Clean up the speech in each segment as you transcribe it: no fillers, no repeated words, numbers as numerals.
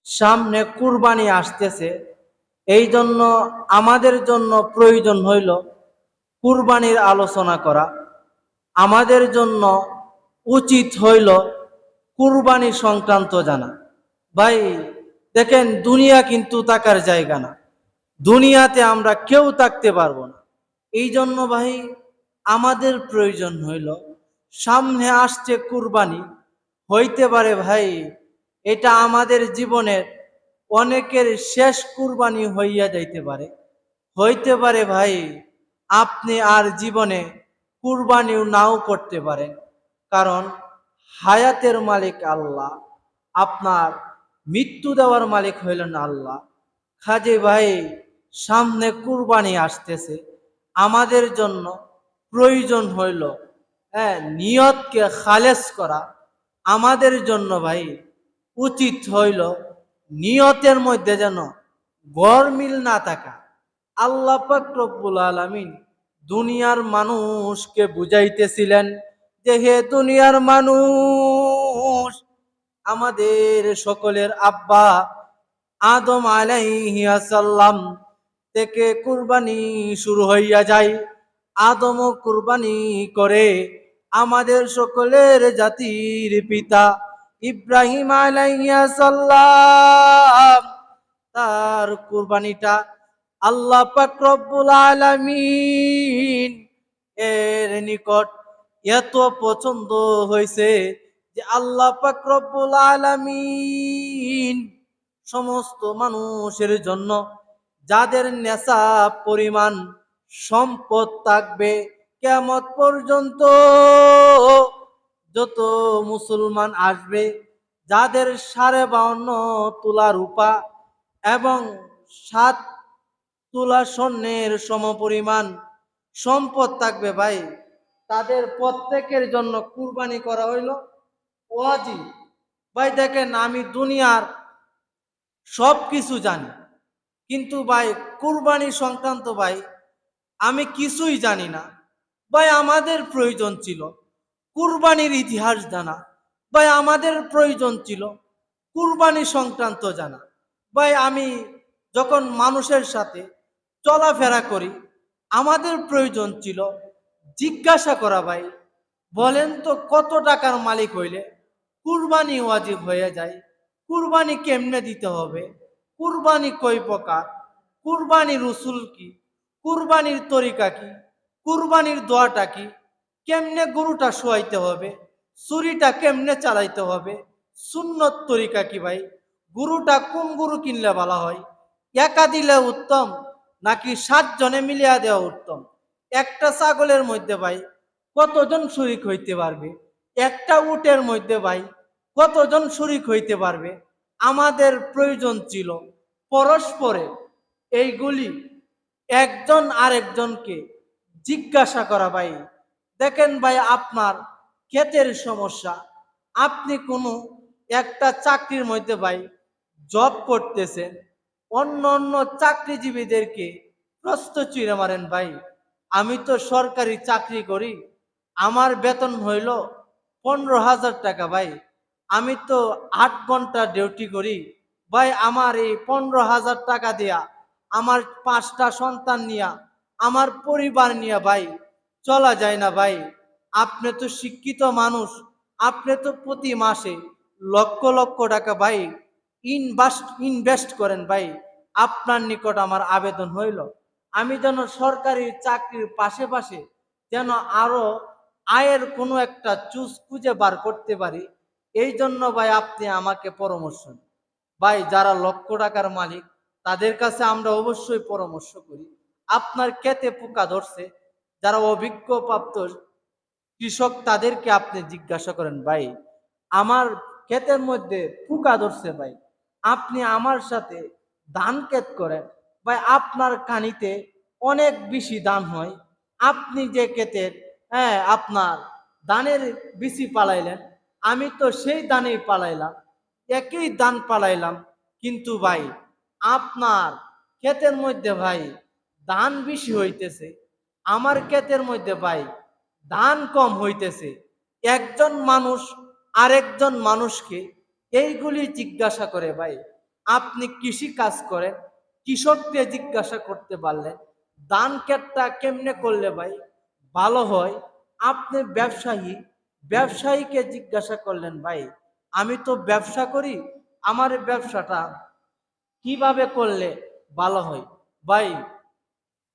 সামনে কুরবানি আসতেছে, এই জন্য আমাদের জন্য প্রয়োজন হইল কুরবানির আলোচনা করা। আমাদের জন্য উচিত হইল কুরবানি সংক্রান্ত জানা। ভাই দেখেন, দুনিয়া কিন্তু থাকার জায়গা না, দুনিয়াতে আমরা কেউ থাকতে পারবো না। এই জন্য ভাই আমাদের প্রয়োজন হইল, সামনে আসছে কুরবানি, হইতে পারে ভাই এটা আমাদের জীবনের অনেকের শেষ কুরবানি হইয়া যাইতে পারে। হইতে পারে ভাই আপনি আর জীবনে কুরবানিও নাও করতে পারেন, কারণ হায়াতের মালিক আল্লাহ, আপনার মৃত্যু দেওয়ার মালিক হইলেন আল্লাহ। কাজে ভাই সামনে কুরবানি আসতেছে, আমাদের জন্য প্রয়োজন হইল নিয়তকে খালেস করা। আমাদের জন্য ভাই উচিত হইল নিয়তের মধ্যে যেন গরমিল না থাকা। আল্লাহ পাক রব্বুল আলামিন দুনিয়ার মানুষকে বুঝাইতেছিলেন যে, হে দুনিয়ার মানুষ, আমাদের সকলের আব্বা আদম আলাইহিস সালাম থেকে কুরবানি শুরু হইয়া যায়। আদমও কুরবানি করে আমাদের সকলের জাতির পিতা ইব্রাহিম আলাইহিস সালাম, তার কুরবানিটা আল্লাহ পাক রব্বুল আলামিন এর নিকট এত পছন্দ হয়েছে যে আল্লাহ পাক রব্বুল আলামিন সমস্ত মানুষের জন্য যাদের নেশাব পরিমাণ সম্পদ থাকবে কিয়ামত পর্যন্ত, যত মুসলমান আসবে যাদের 52.5 তোলা রূপা এবং 7 তোলা স্বর্ণের সমপরিমাণ সম্পদ থাকবে ভাই, তাদের প্রত্যেকের জন্য কুরবানি করা হইল ওয়াজিব। ভাই দেখেন, আমি দুনিয়ার সব কিছু জানি, কিন্তু ভাই কুরবানি সংক্রান্ত ভাই আমি কিছুই জানি না। ভাই আমাদের প্রয়োজন ছিল কুরবানির ইতিহাস জানা, ভাই আমাদের প্রয়োজন ছিল কুরবানি সংক্রান্ত জানা। ভাই আমি যখন মানুষের সাথে চলাফেরা করি, আমাদের প্রয়োজন ছিল জিজ্ঞাসা করা, ভাই বলেন তো কত টাকার মালিক হইলে কুরবানি ওয়াজিব হয়ে যায়, কুরবানি কেমনে দিতে হবে, কুরবানি কয় প্রকার, কুরবানির রসুল কি, কুরবানির তরিকা কি, কুরবানির দোয়াটা কি, কেমনে গরুটা শোয়াইতে হবে, ছুরিটা কেমনে চালাইতে হবে, সুন্নত তরিকা কি ভাই, গরুটা কোন গরু কিনলে ভালো হয়, একা দিলে উত্তম নাকি 7 জনে মিলিয়া দেওয়া উত্তম, একটা ছাগলের মধ্যে ভাই কতজন শরিক হইতে পারবে, একটা উটের মধ্যে ভাই কতজন শরিক হইতে পারবে। আমাদের প্রয়োজন ছিল পরস্পরে এইগুলি একজন আরেকজনকে জিজ্ঞাসা করা। ভাই দেখেন ভাই, আপনার ক্ষেতের সমস্যা, আপনি কোনো একটা চাকরির মধ্যে ভাই জব করতেছেন, অন্য অন্য চাকরিজীবীদেরকে প্রশ্ন চিড়ে মারেন, ভাই আমি তো সরকারি চাকরি করি, আমার বেতন হইল 15,000 টাকা, ভাই আমি তো 8 ঘন্টা ডিউটি করি, ভাই আমার এই 15,000 টাকা দিয়া আমার 5টা সন্তান নিয়া, আমার পরিবার নিয়ে ভাই চলা যায় না। ভাই আপনি তো শিক্ষিত মানুষ, আপনি তো প্রতি মাসে লক্ষ লক্ষ টাকা ভাই ইনভেস্ট করেন, ভাই আপনার নিকট আমার আবেদন হইল আমি যেন সরকারি চাকরির পাশে পাশে যেন আরো আয়ের কোনো একটা চুজ খুঁজে বার করতে পারি। এই জন্য ভাই আপনি আমাকে পরামর্শ দিন। ভাই যারা লক্ষ টাকার মালিক তাদের কাছে আমরা অবশ্যই পরামর্শ করি। আপনার ক্ষেতে পোকা ধরছে, যারা অভিজ্ঞ প্রাপ্ত কৃষক তাদেরকে আপনি জিজ্ঞাসা করেন, ভাই আমার ক্ষেতের মধ্যে পোকা ধরছে, ভাই আপনি আমার সাথে ধান ক্ষেত করেন, ভাই আপনার কানিতে অনেক বেশি দান হয়, আপনি যে ক্ষেতের আপনার ধানের বিচি পালাইলেন, আমি তো সেই দানেই পালাইলাম, একই দান পালাইলাম, কিন্তু ভাই আপনার ক্ষেতের মধ্যে ভাই ধান বেশি হইতেছে, আমার ক্ষেতের মধ্যে ভাই ধান কম হইতেছে। একজন মানুষ আরেকজন মানুষকে এইগুলি জিজ্ঞাসা করে, ভাই আপনি কৃষি কাজ করেন, কৃষককে জিজ্ঞাসা করতে পারলেন ধান ক্ষেতটা কেমনে করলে ভাই ভালো হয়। আপনি ব্যবসায়ী, ব্যবসায়ীকে জিজ্ঞাসা করলেন ভাই আমি তো ব্যবসা করি, আমার ব্যবসাটা কিভাবে করলে ভালো হয়। ভাই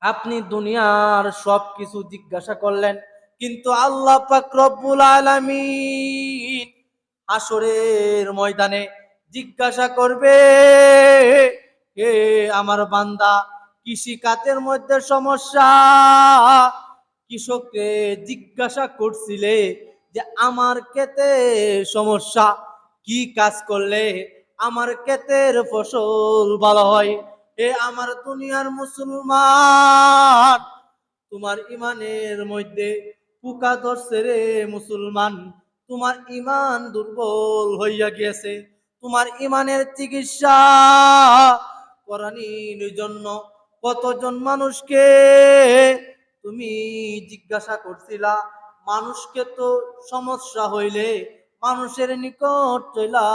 আপনি দুনিয়ার সব কিছু জিজ্ঞাসা করলেন, কিন্তু আল্লাহ পাক রব্বুল আলামিন হাসরের ময়দানে জিজ্ঞাসা করবে, হে আমার বান্দা কৃষি কাজের মধ্যে সমস্যা, কৃষককে জিজ্ঞাসা করছিলে যে আমার ক্ষেতে সমস্যা, কি কাজ করলে আমার ক্ষেতের ফসল ভালো হয়। এ আমার দুনিয়ার মুসলমান, তোমার ইমানের মধ্যে পোকা ধরছে রে মুসলমান, তোমার ইমান দুর্বল হইয়া গিয়েছে। তোমার ইমানের চিকিৎসা করানির জন্য কতজন মানুষকে তুমি জিজ্ঞাসা করছিলা। মানুষকে তো সমস্যা হইলে মানুষের নিকট চলা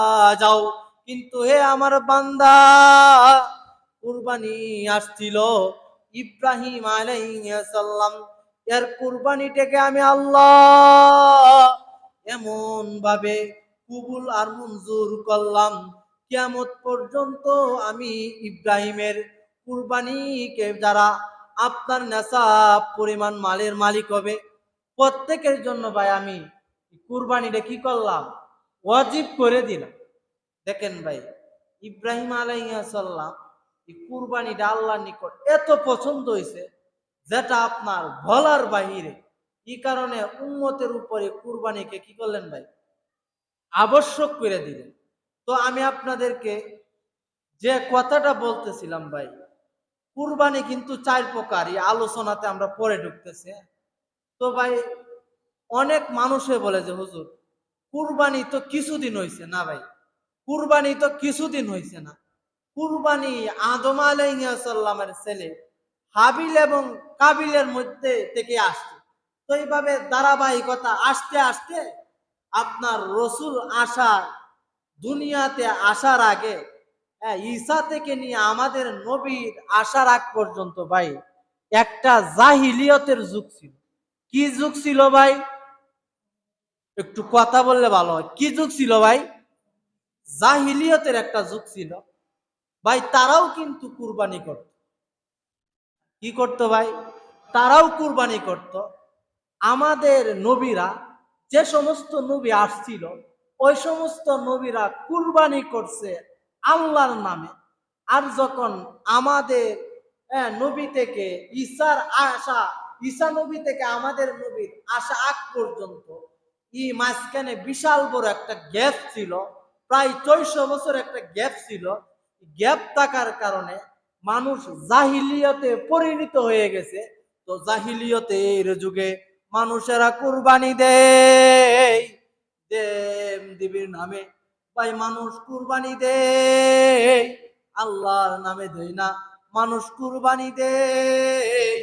যাও, কিন্তু হে আমার বান্দা কুরবানি আসছিল ইব্রাহিম আলাইহিস সালাম, এর কুরবানিটাকে আমি আল্লাহ এমন ভাবে কবুল আর মঞ্জুর করলাম, কিয়ামত পর্যন্ত আমি ইব্রাহিমের কুরবানিকে যারা আপনার নেশাব পরিমাণ মালের মালিক হবে প্রত্যেকের জন্য ভাই আমি কুরবানিটা কি করলাম, ওয়াজিব করে দিলাম। দেখেন ভাই ইব্রাহিম আলাইহিস সালাম এই কুরবানিটা আল্লাহর নিকট এত পছন্দ হয়েছে যেটা আপনার বলার বাহিরে। এই কারণে উম্মতের উপরে কুরবানিকে কি করলেন ভাই, আবশ্যক করে দিলেন। তো আমি আপনাদেরকে যে কথাটা বলতেছিলাম ভাই, কুরবানি কিন্তু চার প্রকার, এই আলোচনাতে আমরা পরে ঢুকতেছি। তো ভাই অনেক মানুষে বলে যে হুজুর কুরবানি তো কিছুদিন হয়েছে না ভাই, কুরবানি তো কিছুদিন হয়েছে না, কুরবানি আদম আলাইহিস সালামের ছেলে হাবিল এবং কাবিলের মধ্যে থেকে আসছে। তো এইভাবে ধারাবাহিকতা আসতে আসতে আপনার রসুল আসার দুনিয়াতে আসার আগে, ঈসা থেকে নিয়ে আমাদের নবীর আসার আগ পর্যন্ত ভাই একটা জাহিলিয়তের যুগ ছিল। কি যুগ ছিল ভাই, একটু কথা বললে ভালো হয়, কি যুগ ছিল ভাই, জাহিলিয়তের একটা যুগ ছিল ভাই। তারাও কিন্তু কুরবানি করত, কি করতো ভাই, তারাও কুরবানি করত। আমাদের নবীরা যে সমস্ত নবী আসছিল ওই সমস্ত নবীরা কুরবানি করছে আল্লাহর নামে। আর যখন আমাদের নবী থেকে ঈসার আসা, ঈসা নবী থেকে আমাদের নবীর আসা আগ পর্যন্ত এই মাঝখানে বিশাল বড় একটা গ্যাপ ছিল, প্রায় 400 বছর একটা গ্যাপ ছিল। গ্যাপ থাকার কারণে মানুষ জাহিলিয়তে পরিণত হয়ে গেছে। তো জাহিলিয়তের যুগে মানুষেরা কুরবানি দেয় দেব দেবীর নামে, ভাই মানুষ কুরবানি দেয় আল্লাহর নামে দেয় না, মানুষ কুরবানি দেয়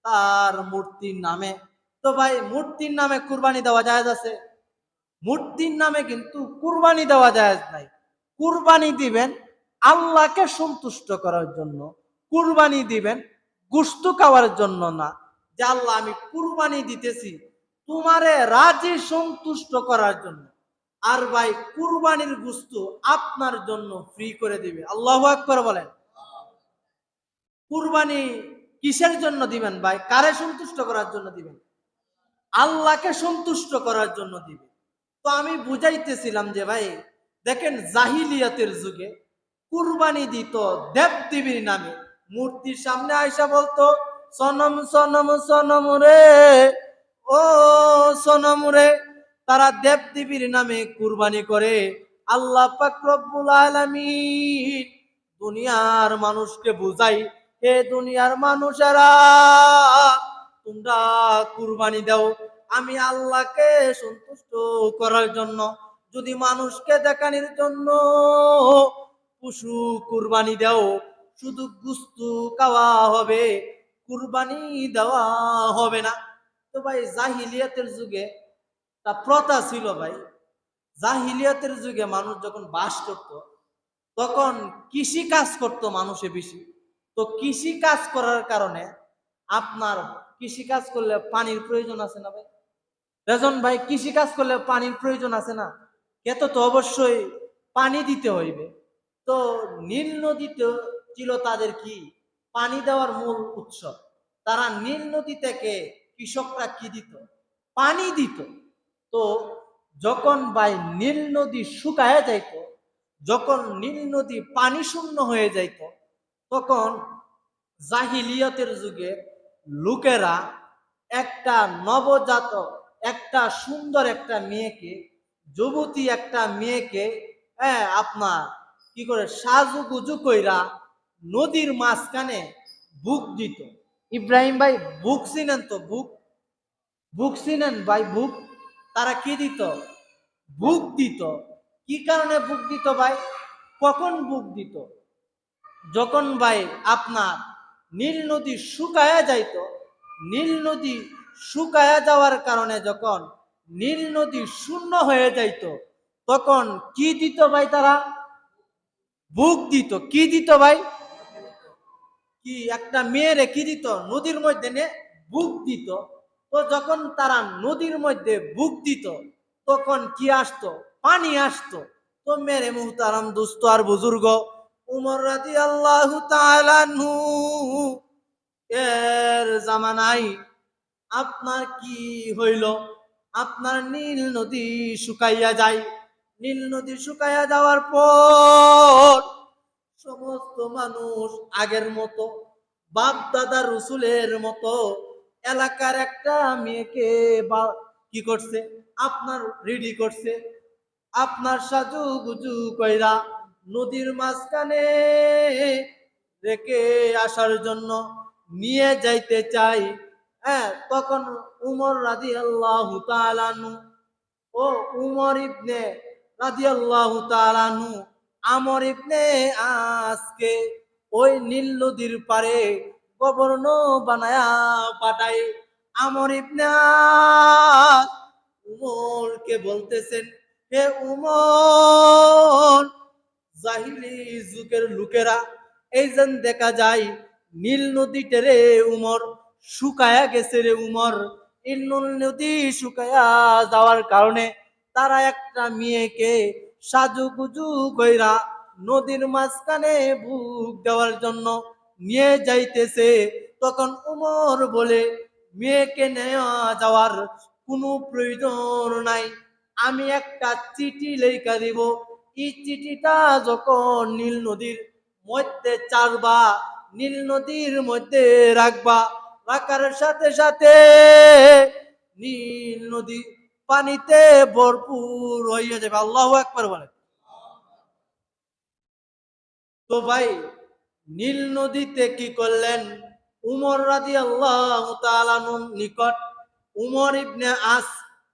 তার মূর্তির নামে। তো ভাই মূর্তির নামে কুরবানি দেওয়া জায়েজ আছে? মূর্তির নামে কিন্তু কুরবানি দেওয়া জায়েজ নাই। কুরবানি দিবেন আল্লাহকে সন্তুষ্ট করার জন্য, কুরবানি দিবেন গোশত খাওয়ার জন্য না। যে আল্লাহ আমি কুরবানি দিতেছি তোমারে রাজি সন্তুষ্ট করার জন্য। আর ভাই কুরবানির গোশত আপনার জন্য ফ্রি করে দিবে। আল্লাহু আকবার বলেন। কুরবানি কিসের জন্য দিবেন ভাই, কারে সন্তুষ্ট করার জন্য দিবেন? আল্লাহকে সন্তুষ্ট করার জন্য দিবে। তো আমি বুঝাইতেছিলাম যে ভাই দেখেন জাহিলিয়াতের যুগে কুরবানি দিত দেব দেবীর নামে, মূর্তির সামনে আয়সা বলতো সনম সনম সনম রে, ও সনম রে। তারা দেব দেবীর নামে কুরবানি করে। আল্লাহ পাক রব্বুল আলামিন দুনিয়ার মানুষকে বুঝাই, হে দুনিয়ার মানুষেরা তোমরা কুরবানি দাও আমি আল্লাহকে সন্তুষ্ট করার জন্য। যদি মানুষকে দেখানোর জন্য পশু কুরবানি দাও শুধু গোশত খাওয়া হবে, কুরবানি দেওয়া হবে না। তো ভাই জাহিলিয়াতের যুগে তা প্রথা ছিল ভাই, জাহিলিয়াতের যুগে মানুষ যখন বাস করত তখন কৃষি কাজ করতো মানুষে বেশি। তো কৃষি কাজ করার কারণে আপনার কৃষি কাজ করলে পানির প্রয়োজন আছে না ভাই? রেজন ভাই, কৃষি কাজ করলে পানির প্রয়োজন আছে না? এত তো অবশ্যই পানি দিতে হইবে। তো নীল নদীতে ছিল তাদের কি পানি দেওয়ার মূল উৎস। তারা নীল নদী থেকে কৃষকরা কি দিত? পানি দিত। তো যখন ভাই নীল নদী শুকায় যাইত, যখন নীল নদী পানি শূন্য হয়ে যাইত, তখন জাহিলিয়তের যুগে লোকেরা একটা নবজাতক, একটা সুন্দর একটা মেয়েকে, যুবতী একটা মেয়েকে, হ্যাঁ আপনার কি করে সাজুগুজু কইরা নদীর মাঝখানে বুক দিত। ইব্রাহিম ভাই, বুক চিনেন তো? বুক, বুক চিনেন ভাই? বুক তারা কি দিত? বুক দিত। কি কারণে বুক দিত ভাই? কখন বুক দিত? যখন ভাই আপনার নীল নদী শুকায়া যাইত, নীল নদী শুকায়া যাওয়ার কারণে যখন নীল নদী শূন্য হয়ে যাইত, তখন কি দিত ভাই? তারা বুক দিত। কি দিত ভাই? কি একটা মেয়েরে কি দিত? নদীর মধ্যে নে বুক দিত। তো যখন তারা নদীর মধ্যে বুক দিত, তখন কি আসতো? পানি আসতো। তো মেরে মুহতারাম দোস্ত আর বুজুর্গ, উমর রাদিয়াল্লাহু তাআলা আনহু এর জামানায় আপনার কি হইল? আপনার নীল নদী শুকাইয়া যায়। নীল নদী শুকাইয়া যাওয়ার পর সমস্ত মানুষ আগের মতো বাপ দাদা রসুলের মতো এলাকার একটা মেয়েকে বা কি করছে? আপনার রেডি করছে, আপনার সাজু গুজু কইরা নদীর মাঝখানে রেখে আসার জন্য নিয়ে যাইতে চাই। হ্যাঁ, তখন উমর রাদিয়াল্লাহু তাআলা আনহু, ও উমর ইবনে রাদিয়াল্লাহু তাআলা আনহু, আমর ইবনে আজকে ওই নীল নদীর পারে গভর্নর বানায়া পাঠায়। আমর ইবনে আস উমরকে বলতেছেন, হে উমর, জাহিলি যুগের লোকেরা এই যেন দেখা যায় নীল নদীতে রে উমর শুকায়া গেছে রে উমর। এই নীল নদী শুকায়া যাওয়ার কারণে তারা একটা মেয়েকে সাজুগুজু কইরা নদীর মাঝখানে বুক দেওয়ার জন্য নিয়ে যাইতেছে। তখন উমর বলে, মেয়েকে নেওয়া যাওয়ার কোনো প্রয়োজন নাই, আমি একটা চিঠি লেখা দিব। এই চিঠিটা যখন নীল নদীর মধ্যে চারবা, নীল নদীর মধ্যে রাখবা, রাখার সাথে সাথে নীল নদী পানিতে ভরপুর হইয়া যাবে। আল্লাহু আকবার বলে। তো ভাই নীল নদীতে কি করলেন? উমর রাদিয়াল্লাহু তাআলা নিকট উমর ইবনে আস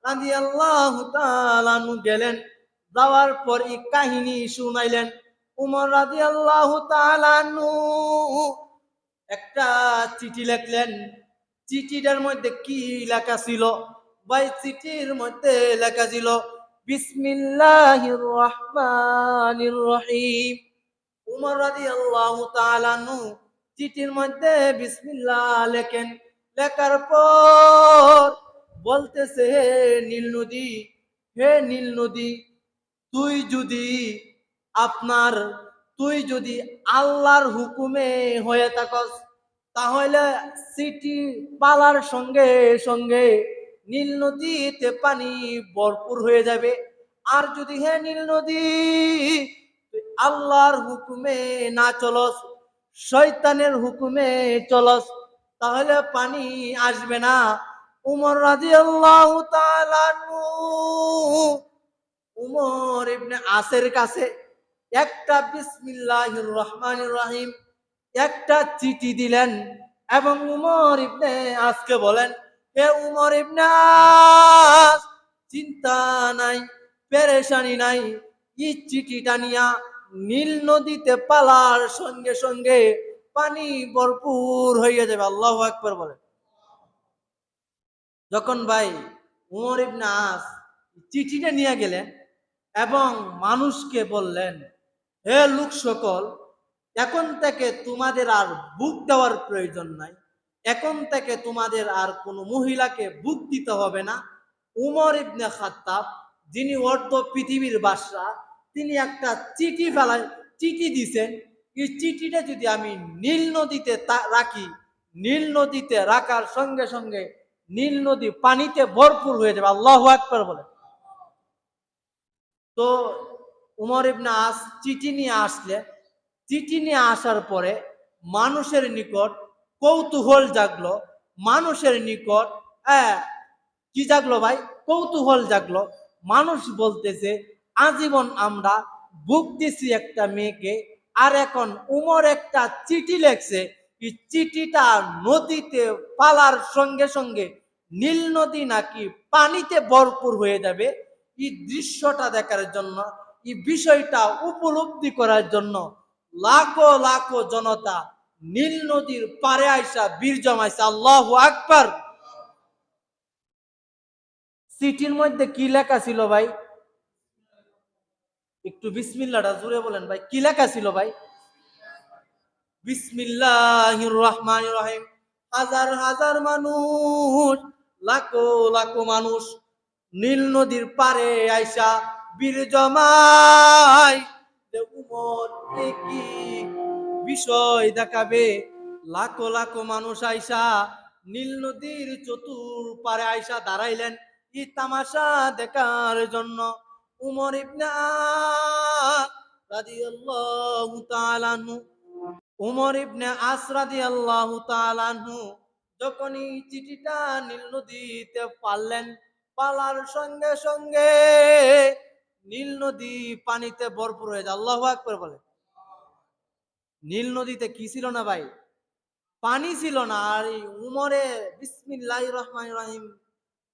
রাদিয়াল্লাহু তাআলা গেলেন। যাওয়ার পর এই কাহিনী শুনাইলেন। উমর রাদিয়াল্লাহু তাআলা একটা চিঠি লিখলেন। চিঠিটার মধ্যে কি লেখা ছিল ভাই? চিঠির মধ্যে লেখা ছিল, বিসমিল্লাহির রহমানির রহিম। উমর রাদিয়াল্লাহু তাআলা আনহু চিঠির মধ্যে বিসমিল্লাহ লেখেন। লেখার পর বলতেছে, হে নীল নদী, হে নীল নদী, তুই যদি আপনার তুই যদি আল্লাহর হুকুমে হয়ে থাকস, তাহলে চিঠি পালার সঙ্গে সঙ্গে নীল নদীতে পানি ভরপুর হয়ে যাবে। আর যদি হে নীল নদী তুই আল্লাহর হুকুমে না চলস, শয়তানের হুকুমে চলস, তাহলে পানি আসবে না। উমর রাদিয়াল্লাহু তাআলা আনহু উমর ইবনে আসের কাছে একটা বিসমিল্লাহির রহমানির রহিম একটা চিঠি দিলেন এবং উমর ইবনে আসকে বলেন, হে উমর ইবনে আস, চিন্তা নাই, পেরেশানি নাই, এই চিঠিটা নিয়া নীল নদীতে পালার সঙ্গে সঙ্গে পানি ভরপুর হয়ে যাবে। আল্লাহু আকবার বলেন। যখন ভাই উমর ইবনে আস চিঠিটা নিয়ে গেলেন এবং মানুষকে বললেন, হে লোক সকল, এখন থেকে তোমাদের আর বুক দেওয়ার প্রয়োজন নাই, এখন থেকে তোমাদের আর কোনো মহিলাকে বুক দিতে হবে না। উমর ইবনে খাত্তাব, যিনি অর্ধ পৃথিবীর বাদশা, তিনি একটা চিঠি দিছেন। এই চিঠিটা যদি আমি নীল নদীতে রাখি, নীল নদীতে রাখার সঙ্গে সঙ্গে নীল নদী পানিতে ভরপুর হয়ে যাবে। আল্লাহু আকবার বলে। তো উমর ইবনে আস চিঠি নিয়ে আসলে, চিঠি নিয়ে আসার পরে মানুষের নিকট কৌতূহল জাগলো, মানুষের নিকট কি জাগলো ভাই? কৌতূহল জাগলো। মানুষ বলতেছে আজীবন আমরা বুক দিছি একটা মেয়েকে, আর এখন উমর একটা চিঠি লেখছে, এই চিঠিটা নদীতে পালার সঙ্গে সঙ্গে নীল নদী নাকি পানিতে ভরপুর হয়ে যাবে। এই দৃশ্যটা দেখার জন্য, এই বিষয়টা উপলব্ধি করার জন্য লাখো লাখো জনতা নীল নদীর পারে আইসা বীর জমাইছে। আল্লাহু আকবার। চিঠির মধ্যে কি লেখা ছিল ভাই? একটু বিসমিল্লাহটা জোরে বলেন ভাই, কি লেখা ছিল ভাই? বিসমিল্লাহির রহমানির রহিম। হাজার হাজার মানুষ, লাখো লাখো মানুষ নীল নদীর পারে আইসা বীর জমাই। উমর কি বিষয় দেখাবে? লাখো লাখো মানুষ আইসা নীল নদীর চতুর পারে আইসা দাঁড়াইলেন এই তামাশা দেখার জন্য। উমর ইবনে রাদিয়াল্লাহু তাআলা আনহু, উমর ইবনে আস রাদিয়াল্লাহু তাআলা আনহু যখন এই চিঠিটা নীল নদীতে পারলেন, পালার সঙ্গে সঙ্গে নীল নদী পানিতে ভরপুর হয়ে যায়। আল্লাহু আকবার বলে। নীল নদীতে কি ছিল না ভাই? পানি ছিল না। আর এই উমরে বিসমিল্লাহির রহমানির রহিম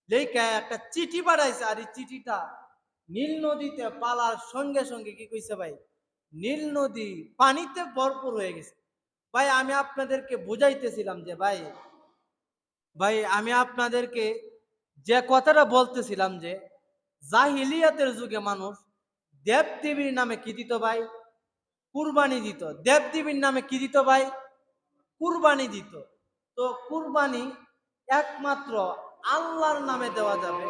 লেখা একটা চিঠি পাঠাইছে, আর এই চিঠিটা নীল নদীতে পালার সঙ্গে সঙ্গে কি কইছে ভাই? নীল নদী পানিতে ভরপুর হয়ে গেছে। ভাই আমি আপনাদেরকে বুঝাইতেছিলাম যে ভাই, আমি আপনাদেরকে যে কথাটা বলতেছিলাম যে জাহিলিয়াতের যুগে মানুষ দেব দেবীর নামে কি দিত ভাই? কুরবানি দিত। দেব দেবীর নামে কি দিত ভাই? কুরবানি দিত। তো কুরবানি একমাত্র আল্লাহর নামে দেওয়া যাবে।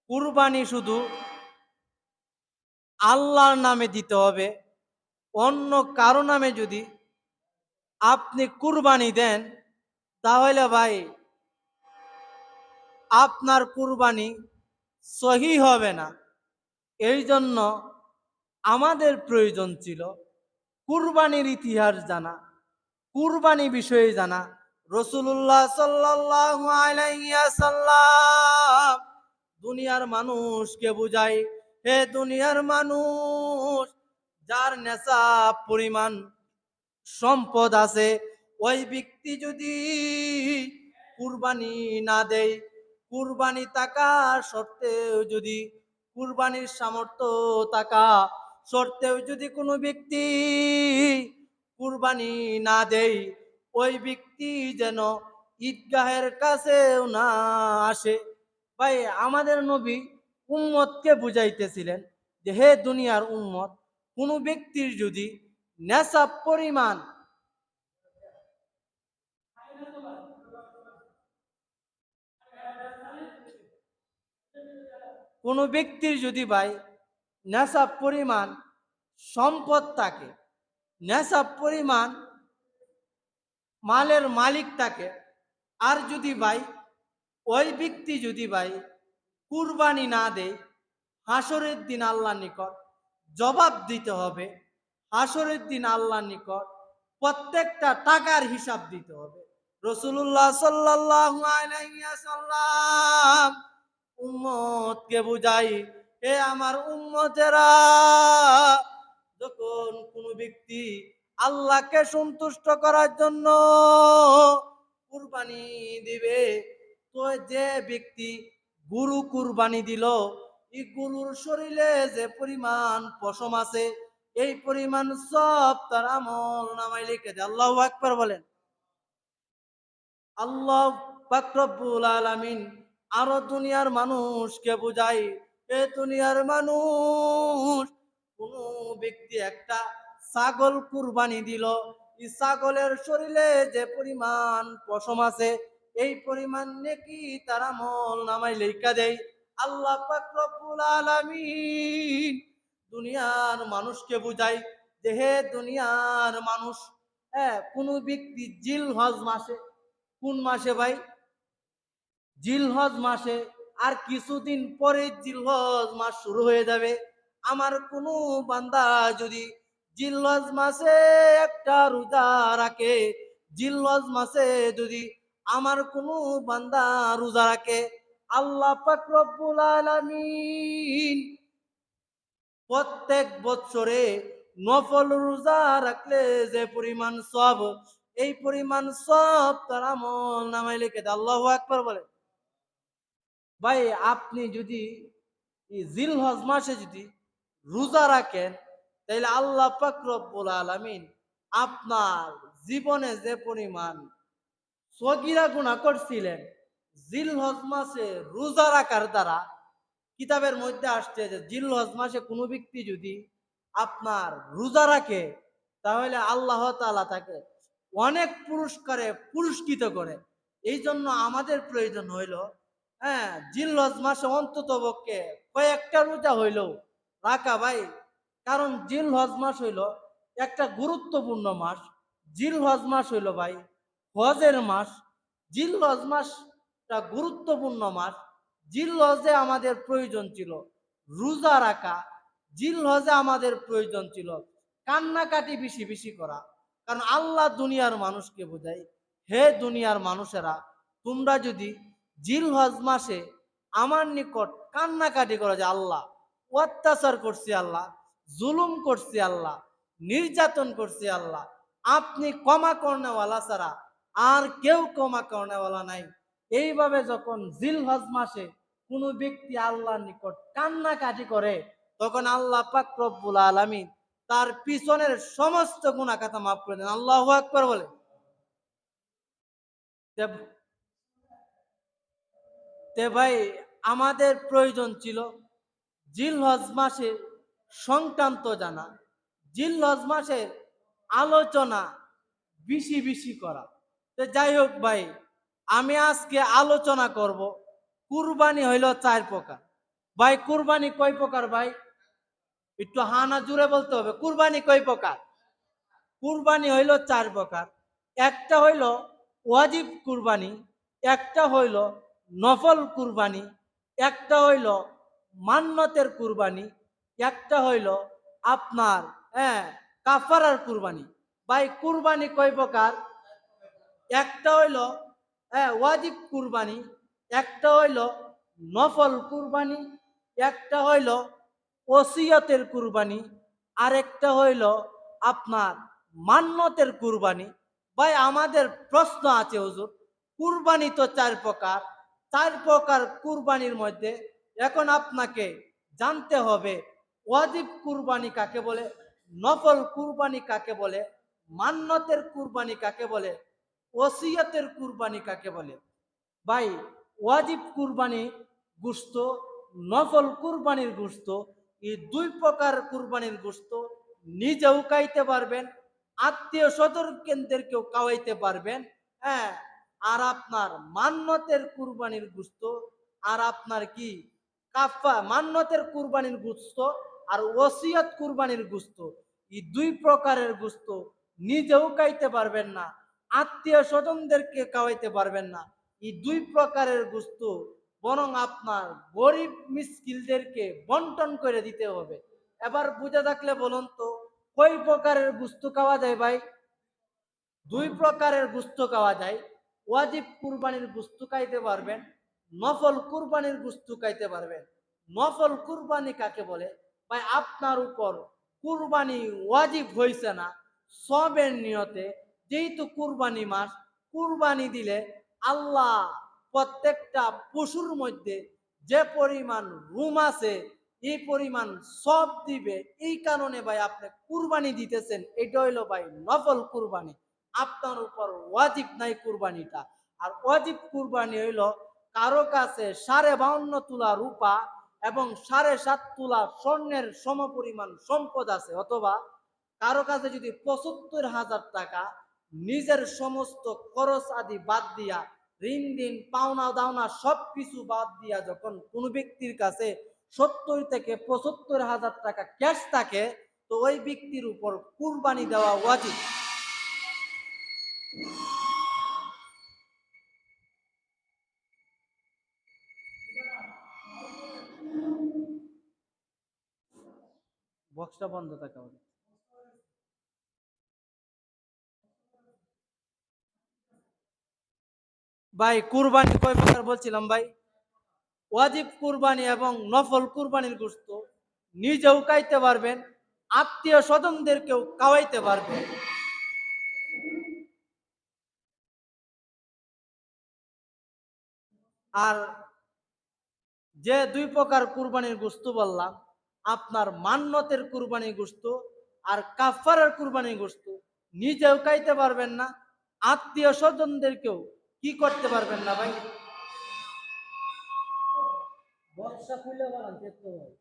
কুরবানি শুধু আল্লাহর নামে দিতে হবে। অন্য কারো নামে যদি আপনি কুরবানি দেন, তাহলে ভাই আপনার কুরবানি সহি হবে না। এই জন্য আমাদের প্রয়োজন ছিল কুরবানির ইতিহাস জানা, কুরবানি বিষয়ে জানা। রাসূলুল্লাহ সাল্লাল্লাহু আলাইহি ওয়াসাল্লাম দুনিয়ার মানুষকে বুঝাই, হে দুনিয়ার মানুষ, যার নেশাব পরিমাণ সম্পদ আছে, ওই ব্যক্তি যদি কুরবানি না দেয়, কুরবানি টাকা সত্ত্বেও যদি, কুরবানির সামর্থ্য টাকা সত্ত্বেও যদি কোনো ব্যক্তি কুরবানি না দেয়, ওই ব্যক্তি যেন ঈদগাহের কাছেও না আসে। ভাই আমাদের নবী উম্মতকে বুঝাইতেছিলেন যে হে দুনিয়ার উম্মত, কোনো ব্যক্তির যদি নেশাব পরিমাণ, কোনো ব্যক্তির যদি ভাই নেশাব পরিমাণ সম্পদ থাকে, নেশাব পরিমাণ মালের মালিক থাকে, আর যদি ভাই ওই ব্যক্তি যদি ভাই কুরবানি না দেয়, হাসরের দিন আল্লাহর নিকট জবাব দিতে হবে। হাসরের দিন আল্লাহর নিকট প্রত্যেকটা টাকার হিসাব দিতে হবে। রাসূলুল্লাহ সাল্লাল্লাহু আলাইহি ওয়াসাল্লাম উম্মতকে বুঝাই, হে আমার উম্মতেরা, যখন কোনো ব্যক্তি আল্লাহকে সন্তুষ্ট করার জন্য কুরবানি দিবে, তো যে ব্যক্তি গরু কুরবানি দিল, এই গরুর শরীরে যে পরিমাণ পশম আছে, এই পরিমাণ সব তার আমল নামায় লিখে দেয়। আল্লাহু আকবার বলেন। আল্লাহ পাক রব্বুল আলামিন আরো দুনিয়ার মানুষকে বুঝাই, এ দুনিয়ার মানুষ, কোন ব্যক্তি একটা ছাগল কুরবানি দিল, এই ছাগলের শরীরে যে পরিমাণ পশম আছে এই পরিমাণ নেকি তার আমল নামায় লেখা দেয়। আল্লাহ পাক রব্বুল আলামিন দুনিয়ার মানুষকে বুঝাই যে হে দুনিয়ার মানুষ, কোন ব্যক্তি জিলহজ মাসে, কোন মাসে ভাই? জিলহজ মাসে, আর কিছুদিন পরে জিলহজ মাস শুরু হয়ে যাবে। আমার কোনো বান্দা যদি জিলহজ মাসে একটা রোজা রাখে, জিলহজ মাসে যদি আমার কোনো বান্দা রোজা রাখে, আল্লাহ পাক রব্বুল আলামিন প্রত্যেক বছরে নফল রোজা রাখলে যে পরিমাণ সব, এই পরিমাণ সব তার আমল নামায় লিখে দেয়। আল্লাহু আকবার বলে। ভাই আপনি যদি এই জিলহজ মাসে যদি রোজা রাখেন, তাহলে আল্লাহ পাক রব্বুল আলামিন আপনার জীবনে যে পরিমাণ সগীরা গুনাহ করছিলেন, জিলহজ মাসে রোজা রাখার দ্বারা, কিতাবের মধ্যে আসছে যে জিলহজ মাসে কোনো ব্যক্তি যদি আপনার রোজা রাখে, তাহলে আল্লাহ তাআলা তাকে অনেক পুরস্কারে পুরস্কৃত করে। এই জন্য আমাদের প্রয়োজন হইল, জিলহজ মাসে অন্তত পক্ষে কয়েকটা রোজা হইলেও রাখা ভাই। কারণ জিলহজ মাস হইল একটা গুরুত্বপূর্ণ মাস। জিলহজ মাস হইল ভাই হজের মাস। জিলহজ মাসটা গুরুত্বপূর্ণ মাস। জিলহজে আমাদের প্রয়োজন ছিল রোজা রাখা, জিলহজে আমাদের প্রয়োজন ছিল কান্নাকাটি বেশি বেশি করা। কারণ আল্লাহ দুনিয়ার মানুষকে বোঝায়, হে দুনিয়ার মানুষেরা, তোমরা যদি জিলহজ মাসে আমার নিকট কান্নাকাটি করো যে আল্লাহ অত্যাচার করছি, আল্লাহ জুলুম করছি, আল্লাহ নির্যাতন করছি, আল্লাহ আপনি ক্ষমা করনেওয়ালা ছাড়া আর কেউ ক্ষমা করনেওয়ালা নাই। এইভাবে যখন জিলহজ মাসে কোনো ব্যক্তি আল্লাহর নিকট কান্নাকাটি করে, তখন আল্লাহ পাক রব্বুল আলামিন তার পিছনের সমস্ত গুনাহ খাতা মাফ করে দেন। আল্লাহু আকবার বলে। তে ভাই আমাদের প্রয়োজন ছিল জিলহজ মাসের সংক্রান্ত জানা, জিলহজ মাসের আলোচনা বেশি বেশি করা। তো যাই হোক ভাই, আমি আজকে আলোচনা করব কুরবানি হইল 4 প্রকার। ভাই কুরবানি কয় প্রকার ভাই? একটু হানা জুড়ে বলতে হবে, কুরবানি কয় প্রকার? কুরবানি হইল 4 প্রকার। একটা হইল ওয়াজিব কুরবানি, একটা হইল নফল কুরবানি, একটা হইল মান্নতের কুরবানি, একটা হইল আপনার কাফারার কুরবানি। ভাই কুরবানি কয় প্রকার? একটা হইল ওয়াজিব কুরবানি, একটা হইল নফল কুরবানি, একটা হইল ওসিয়তের কুরবানি, আর একটা হইল আপনার মান্নতের কুরবানি। ভাই আমাদের প্রশ্ন আছে হুজুর, কুরবানি তো 4 প্রকার, 4 প্রকার কুরবানির মধ্যে এখন আপনাকে জানতে হবে ওয়াজিব কুরবানি কাকে বলে, নফল কুরবানি কাকে বলে, মান্নতের কুরবানি কাকে বলে, ওসিয়তের কুরবানি কাকে বলে। ভাই ওয়াজিব কুরবানি গোশত, নফল কুরবানির গোশত, এই 2 প্রকার কুরবানির গোশত নিজেও খাইতে পারবেন, আত্মীয় স্বজনদেরকেও খাওয়াইতে পারবেন। হ্যাঁ, আর আপনার মান্নতের কুরবানির গোশত, আর আপনার কি মান্নতের কুরবানির গোশত আর ওসিয়ত কুরবানির গোশত, এই 2 প্রকারের গোশত নিজেও খাইতে পারবেন না, আত্মীয় স্বজনদেরকে খাওয়াইতে পারবেন না। এই 2 প্রকারের গোশত বরং আপনার গরিব মিসকিনদেরকে বন্টন করে দিতে হবে। এবার বুঝে থাকলে বলুন তো কয় প্রকারের গোশত খাওয়া যায় ভাই? 2 প্রকারের গোশত খাওয়া যায়। ওয়াজিব কুরবানির গোশত খাইতে পারবেন, নফল কুরবানির গোশত খাইতে পারবেন। নফল কুরবানি কাকে বলে? ভাই আপনার উপর কুরবানি ওয়াজিব হইছে না, সবের নিয়তে, যেহেতু কুরবানি মাস, কুরবানি দিলে আল্লাহ প্রত্যেকটা পশুর মধ্যে যে পরিমাণ রুম আছে এই পরিমাণ সব দিবে। এই কারণে ভাই আপনি কুরবানি দিতেছেন, এটা হইলো ভাই নফল কুরবানি। আপনার উপর ওয়াজিব নাই কুরবানিটা। আর ওয়াজিব কুরবানি হইলো কারো কাছে 52.5 তোলা রূপা এবং 7.5 তোলা স্বর্ণের সমপরিমাণ সম্পদ আছে, অথবা কারো কাছে যদি ৭৫,০০০ টাকা নিজের সমস্ত খরচ আদি বাদ দিয়া, ঋণ দিন পাওনা দাওনা সবকিছু বাদ দিয়া যখন কোনো ব্যক্তির কাছে ৭০ থেকে ৭৫,০০০ টাকা ক্যাশ থাকে, তো ওই ব্যক্তির উপর কুরবানি দেওয়া ওয়াজিব। বক্সটা বন্ধ থাকে আমাদের। ভাই কুরবানি কয় প্রকার বলছিলাম ভাই? ওয়াজিব কুরবানি এবং নফল কুরবানির গোশত নিজেও খাইতে পারবেন, আত্মীয় স্বজনদেরকেও খাওয়াইতে পারবেন। আর যে দুই প্রকার কুরবানির গোশত বললাম, আপনার মান্নতের কুরবানির গোশত আর কাফারার কুরবানির গোশত নিজেও খাইতে পারবেন না, আত্মীয় স্বজনদেরকেও কি করতে পারবেন না ভাই। বক্সটা খুলে বলেন দেখতে ভাই,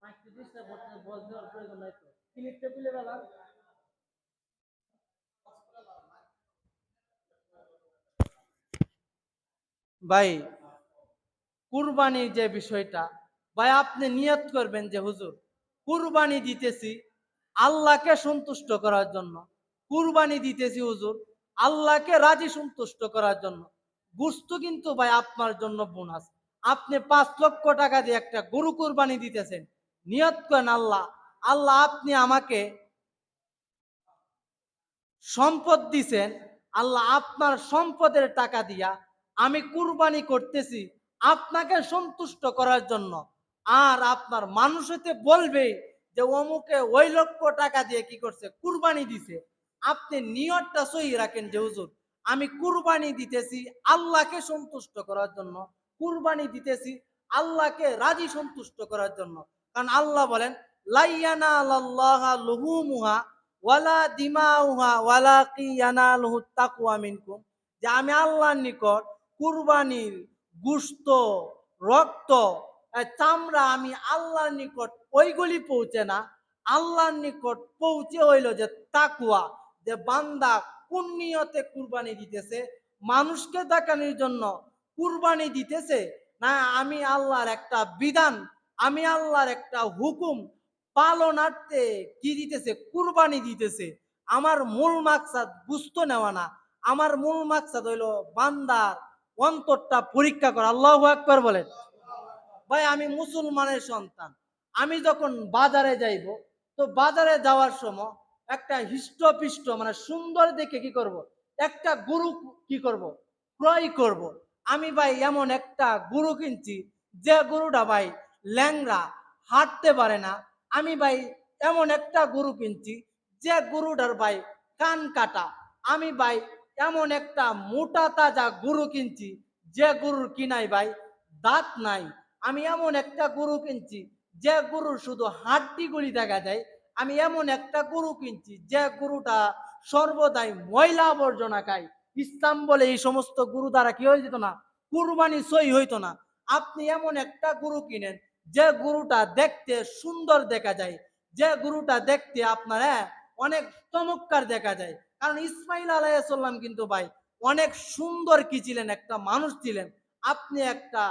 পাঁচটি ডিস্টার্ব করতে বক্স দেওয়ার প্রয়োজন নাই তো, ক্লিপটা খুলে বলেন। ভাই কুরবানির যে বিষয়টা, ভাই আপনি নিয়ত করবেন যে হুজুর কুরবানি দিতেছি আল্লাহকে সন্তুষ্ট করার জন্য, কুরবানি দিতেছি হুজুর আল্লাহকে রাজি সন্তুষ্ট করার জন্য। গোশত কিন্তু ভাই আপনার জন্য বোনাস। আপনি ৫ লক্ষ টাকা দিয়ে একটা গরু কুরবানি দিতেছেন, নিয়ত করেন আল্লাহ, আল্লাহ আপনি আমাকে সম্পদ দিছেন, আল্লাহ আপনার সম্পদের টাকা দিয়া আমি কুরবানি করতেছি আপনাকে সন্তুষ্ট করার জন্য। আর আপনার মানুষ হতে বলবে যে অমুকে ওই লক্ষ টাকা দিয়ে কি করছে, কুরবানি দিছে। আপনি নিয়তটা সহি রাখেন যে হুজুর আমি কুরবানি দিতেছি আল্লাহকে সন্তুষ্ট করার জন্য, কুরবানি দিতেছি আল্লাহকে রাজি সন্তুষ্ট করার জন্য। কারণ আল্লাহ বলেন লাইয়ানা আল্লাহ লুহুমুহা ওয়ালা দিমাউহা ওয়ালা কি ইয়ানালুহু তাকওয়া মিনকুম, যে আমি আল্লাহর নিকট কুরবানির গোশত, রক্ত, চামড়া আমি আল্লাহর নিকট ওইগুলি পৌঁছে না, আল্লাহর নিকট পৌঁছে হইল যে তাকওয়া, যে বান্দা কোন নিয়তে কুরবানি দিতেছে, মানুষকে দেখানোর জন্য কুরবানি দিতেছে না আমি আল্লাহর একটা বিধান, আমি আল্লাহর একটা হুকুম পালনার্থে কি দিতেছে, কুরবানি দিতেছে। আমার মূল মাকসাদ বুঝতো নেওয়া না, আমার মূল মাকসাদ হইল বান্দার অন্তরটা পরীক্ষা করা। আল্লাহু আকবার বলেন। ভাই আমি মুসলমানের সন্তান, আমি যখন বাজারে যাইব, তো বাজারে যাওয়ার সময় একটা হৃষ্টপিষ্ট মানে সুন্দর দেখে কি করব, একটা গরু কি করব, ক্রয় করব। আমি ভাই এমন একটা গরু কিনছি যে গরুটা ভাই ল্যাংড়া, হাঁটতে পারে না। আমি ভাই এমন একটা গরু কিনছি যে গরুটার ভাই কান কাটা। আমি ভাই এমন একটা মোটা তাজা গরু কিনছি যে গরুর কিনাই ভাই দাঁত নাই। আমি এমন একটা গরু কিনছি যে গরুর শুধু হাড্ডিগুলি দেখা যায়। আমি এমন একটা গরু কিনছি যে গরুটা সর্বদাই ময়লা আবর্জনা খায়। ইসলাম বলে এই সমস্ত গরু দ্বারা কি হয়ে যেত না, কুরবানি সই হইতো না। আপনি এমন একটা গরু কিনেন যে গরুটা দেখতে সুন্দর দেখা যায়, যে গরুটা দেখতে আপনার অনেক চমৎকার দেখা যায়। কারণ ইসমাইল আলাইহিসসালাম কিন্তু ভাই অনেক সুন্দর কি ছিলেন, একটা মানুষ ছিলেন। আপনি একটা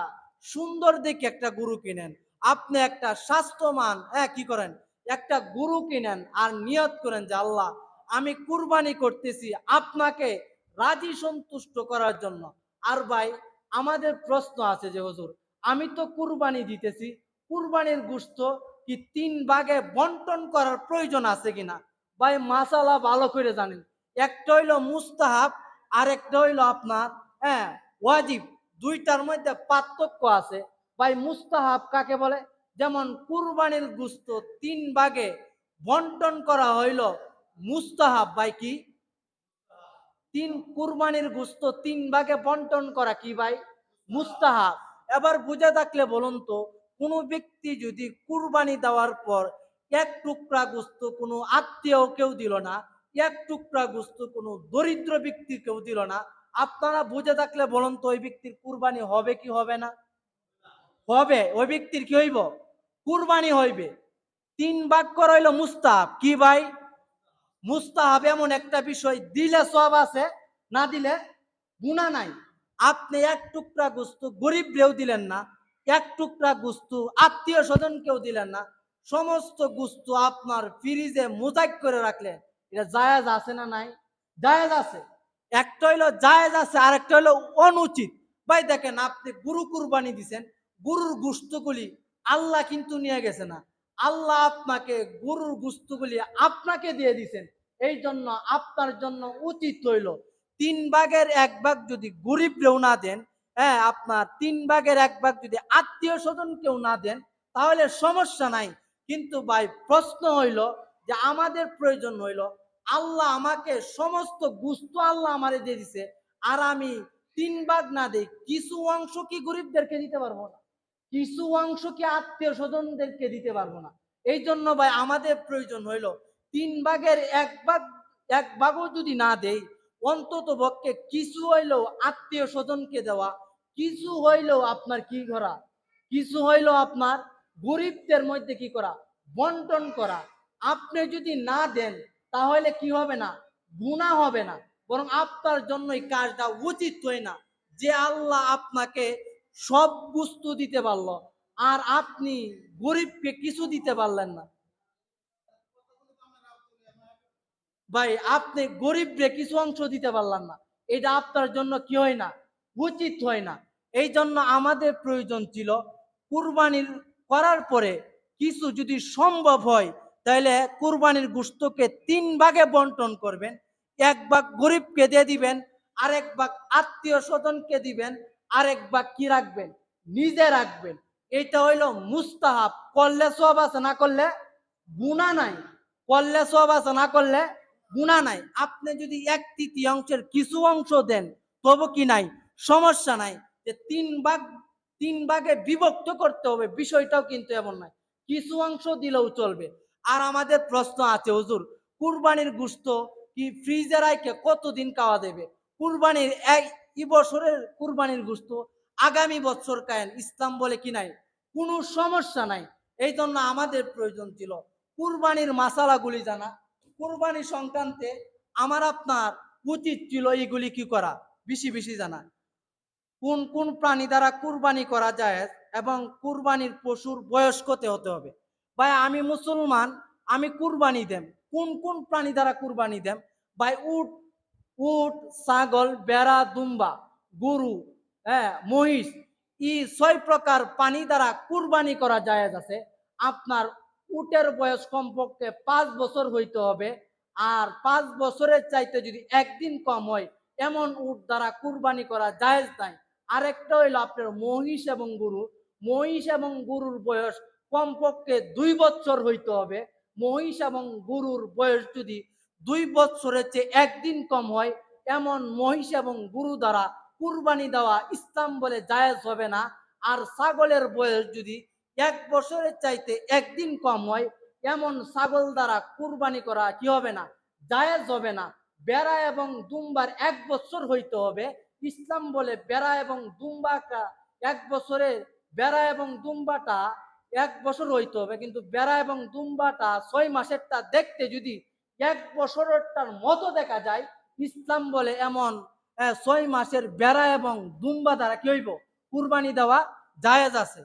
সুন্দর দেখে একটা গরু কিনেন, আপনি একটা স্বাস্থ্যমান কি করেন, একটা গরু কিনেন আর নিয়ত করেন যে আল্লাহ আমি কুরবানি করতেছি আপনাকে রাজি সন্তুষ্ট করার জন্য। আর ভাই আমাদের প্রশ্ন আছে যে হুজুর আমি তো কুরবানি দিতেছি, কুরবানির গোশত কি 3 ভাগে বন্টন করার প্রয়োজন আছে কিনা? ভাই মাসালা ভালো করে জানেন, একটা হইলো মুস্তাহাব আর একটা হইলো আপনার ওয়াজিব। দুইটার মধ্যে পার্থক্য আছে। ভাই মুস্তাহাব কাকে বলে? যেমন কুরবানির গোশত 3 ভাগে বন্টন করা হইল মুস্তাহাব। ভাই কি কুরবানির গোশত 3 ভাগে বন্টন করা কি ভাই? মুস্তাহাব। এবার বুঝে থাকলে বলুন তো, কোন ব্যক্তি যদি কুরবানি দেওয়ার পর 1 টুকরা গোশত কোনো আত্মীয় কেউ দিল না, 1 টুকরা গোশত কোনো দরিদ্র ব্যক্তি কেউ দিল না, আপনারা বুঝে থাকলে বলুন তো ওই ব্যক্তির কুরবানি হবে কি হবে না? হবে। ওই ব্যক্তির কি হইব? কুরবানি হইবে। 3 ভাগ করা হইলো মুস্তাহাব। কি ভাই? মুস্তাহাব এমন একটা বিষয়, দিলে সওয়াব আছে, না দিলে গুনাহ নাই। আপনি এক টুকরা গোস্ত গরিব রেও দিলেন না, এক টুকরা গোস্ত আত্মীয় স্বজনকেও দিলেন না, সমস্ত গোস্ত আপনার ফ্রিজে মোজাইক করে রাখলেন, এটা জায়েজ আছে না নাই? জায়েজ আছে। একটা হইলো জায়েজ আছে, আর একটা হইলো অনুচিত। ভাই দেখেন, আপনি গরু কুরবানি দিছেন, গরুর গোস্তগুলি আল্লাহ কিন্তু নিয়ে গেছে না, আল্লাহ আপনাকে গরুর গোস্তগুলি আপনাকে দিয়ে দিছেন। এই জন্য আপনার জন্য উচিত হইল 3 ভাগের 1 ভাগ যদি গরিব কেউ না দেন, হ্যাঁ, আপনার 3 ভাগের 1 ভাগ যদি আত্মীয় স্বজন কেউ না দেন, তাহলে সমস্যা নাই। কিন্তু ভাই প্রশ্ন হইল যে আমাদের প্রয়োজন হইল, আল্লাহ আমাকে সমস্ত গুস্ত আল্লাহ আমারে দিয়ে দিছে, আর আমি 3 ভাগ না দেই, কিছু অংশ কি গরিবদেরকে দিতে পারবো না, কিছু অংশ কি আত্মীয় স্বজনদেরকে দিতে পারবো না। এই জন্য ভাই আমাদের প্রয়োজন হইল 3 ভাগের 1 ভাগ, 1 ভাগও যদি না দেই, অন্তত পক্ষে কিছু হইলেও আত্মীয় স্বজনকে দেওয়া, কিছু হইলেও আপনার কি করা, কিছু হইলেও আপনার গরিবদের মধ্যে কি করা, বন্টন করা। আপনি যদি না দেন তাহলে কি হবে না, গুনাহ হবে না, বরং আপনার জন্য এই কাজটা উচিত হয় না। যে আল্লাহ আপনাকে সব বস্তু দিতে পারলো, আর আপনি গরিবকে কিছু দিতে পারলেন না। ভাই আপনি গরিবরে কিছু অংশ দিতে পারলেন না, এটা আপনার জন্য কি হয় না, উচিত হয় না। এই জন্য আমাদের প্রয়োজন ছিল কুরবানির করার পরে কিছু যদি সম্ভব হয়, তাহলে কুরবানির গোশতকে 3 ভাগে বন্টন করবেন। 1 ভাগ গরিবকে দিয়ে দিবেন, আরেক ভাগ আত্মীয় স্বজনকে দিবেন, আরেক ভাগ কি রাখবেন, নিজে রাখবেন। এটা হইলো মুস্তাহাব, করলে সওয়াব আছে, না করলে গুনাহ নাই। করলে সওয়াব আছে, না করলে গুনাহ নাই। আপনি যদি 1/3 কিছু অংশ দেন, তবু কি নাই, সমস্যা নাই। যে 3 ভাগ, 3 ভাগে বিভক্ত করতে হবে, বিষয়টাও কিন্তু এমন নাই, কিছু অংশ দিলেও চলবে। আর আমাদের প্রশ্ন আছে, হুজুর কুরবানির গোশত কি ফ্রিজে রাখে কতদিন খাওয়া দেবে? কুরবানির এই বছরের কুরবানির গোশত আগামী বছর খায়েন, ইসলাম বলে কি নাই, কোনো সমস্যা নাই। এই জন্য আমাদের প্রয়োজন ছিল কুরবানির মাসালাগুলি জানা। কুরবানি সংক্রান্তে আমার আপনার উচিত ছিল এইগুলি কি করা, বেশি বেশি জানা। কোন কোন প্রাণী দ্বারা কুরবানি করা যায়, এবং কুরবানির পশুর বয়স কত হতে হবে। ভাই আমি মুসলমান, আমি কুরবানি দেম, কোন কোন প্রাণী দ্বারা কুরবানি দেম? ভাই উট, উট, ছাগল, বেড়া, দুম্বা, গরু, হ্যাঁ, মহিষ, 6 প্রকার প্রাণী দ্বারা কুরবানি করা যায় আছে। আপনার উটের বয়স কমপক্ষে 5 বছর হইতে হবে, আর 5 বছরের চাইতে যদি একদিন কম হয়, এমন উট দ্বারা কুরবানি করা জায়েজ নাই। আরেকটা হইলো আপনার মহিষ এবং গরু, মহিষ এবং গরুর বয়স কমপক্ষে 2 বছর হইতে হবে। মহিষ এবং গরুর বয়স যদি 2 বছরের চেয়ে একদিন কম হয়, এমন মহিষ এবং গরু দ্বারা কুরবানি দেওয়া ইসলাম বলে জায়েজ হবে না। আর ছাগলের বয়স যদি 1 বছরের চাইতে একদিন কম হয়, এমন ছাগল দ্বারা কুরবানি করা কি হবে না, জায়েজ হবে না। বেড়া এবং দুম্বার 1 বছর হইতে হবে, ইসলাম বলে বেড়া এবং দুম্বাটা 1 বছরে, বেড়া এবং দুম্বাটা 1 বছর হইতে হবে, কিন্তু বেড়া এবং দুম্বাটা 6 মাসেরটা দেখতে যদি 1 বছরেরটার মতো দেখা যায়, ইসলাম বলে এমন 6 মাসের বেড়া এবং দুম্বা দ্বারা কি হইব, কুরবানি দেওয়া জায়েজ আছে।